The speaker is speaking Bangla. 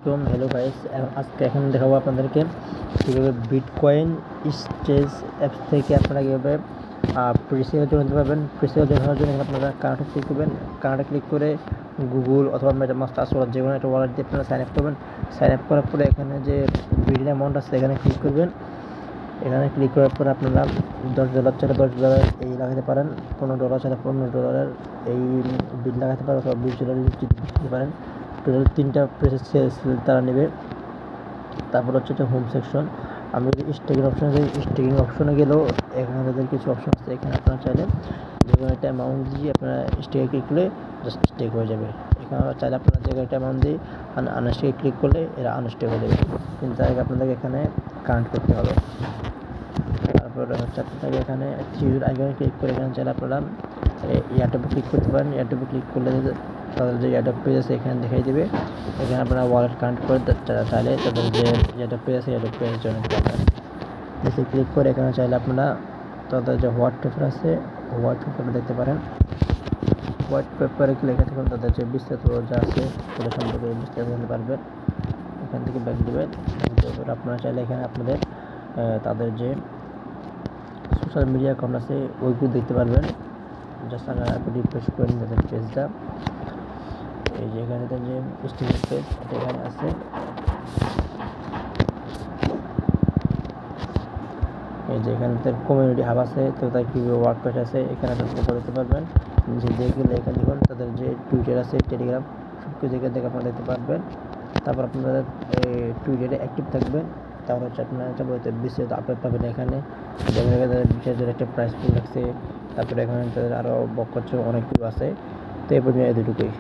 হ্যালো গাইস, আজকে এখন দেখাবো আপনাদেরকে কীভাবে বিটকয়েন এক্সচেঞ্জ অ্যাপস থেকে আপনারা কীভাবে প্রিসেলের জন্য নিতে পারবেন। প্রিসেলের জন্য হওয়ার জন্য আপনারা কার্ডে ক্লিক করবেন। কার্ডে ক্লিক করে গুগল অথবা মেটামাস্ক আসলে যে কোনো একটা ওয়ালেট দিয়ে আপনারা সাইন আপ করবেন। সাইন আপ করার পরে এখানে যে বিল অ্যামাউন্ট আছে এখানে ক্লিক করবেন। এখানে ক্লিক করার পরে আপনারা $10 চাইলে $10 এই লাগাতে পারেন, $15 চাইলে $15 এই বিল লাগাতে পারেন, অথবা $20 দিতে পারেন। টোটাল 3টা প্রেসেস তারা নেবে। তারপর হচ্ছে এটা হোম সেকশন। আমি যদি স্টেকিং অপশনে যাই, স্টেকিং অপশনে গেলেও এখানে তাদের কিছু অপশন আছে। এখানে আপনারা চাইলে যে কোনো একটা অ্যামাউন্ট দিয়ে আপনারা স্টেকে ক্লিক করলে জাস্ট স্টেক হয়ে যাবে। এখানে চাইলে আপনারা যে কোনো একটা অ্যামাউন্ট দিয়ে আনস্টেকে ক্লিক করলে এরা আনস্টেক হয়ে যাবে, কিন্তু তার আগে আপনাদেরকে এখানে কানেক্ট করতে হবে। তারপরে হচ্ছে আপনাদের এখানে থ্রির আইকনে ক্লিক করে এখানে চাইলে আপনারা এয়ারড্রপে ক্লিক করতে পারেন। এয়ারড্রপে ক্লিক করলে তাদের যে এয়ারড্রপ পেজ আছে এখানে দেখাই দেবে। এখানে আপনারা ওয়ালেট কানেক্ট করে চাইলে তাদের যে এয়ারড্রপ পেজ আছে এয়ারড্রপ পেজ জয়েন করতে পারেন। নিচে ক্লিক করে এখানে চাইলে আপনারা তাদের যে হোয়াইট পেপার আছে হোয়াইট পেপারটা দেখতে পারেন। হোয়াইট পেপারে লেখা থাকুন তাদের যে বিস্তারিত যা আছে সেটা সম্পর্কে বিস্তারিত জানতে পারবেন। এখান থেকে ব্যাক দেবেন। আপনারা চাইলে এখানে আপনাদের তাদের যে সোশ্যাল মিডিয়া অ্যাকাউন্ট আছে ওইগুলো দেখতে পারবেন। জাস্ট আপনারা রিফ্রেশ করেন তাদের পেজটা। এই যে এখানে যে স্টিমার পেজ এটা এখানে আছে। এই যে এখানে কমিউনিটি হাব আছে, তো তার কীভাবে ওয়ার্ক পেজ আছে এখানে আপনারা দেখতে পারবেন। যে দেখলে এখানে দেখুন তাদের যে টুইটার আছে, টেলিগ্রাম সব কিছু এখান থেকে আপনারা দেখতে পারবেন। তারপর আপনারা টুইটারে অ্যাক্টিভ থাকবেন। তারপর হচ্ছে আপনারা বিস্তারিত আপডেট পাবেন। এখানে যেমন বিশেষ একটা প্রাইস পুল রাখছে, তারপরে এখানে তাদের আরও বক করছে অনেকগুলো আছে। তো এই পর্যন্ত এতটুকুই।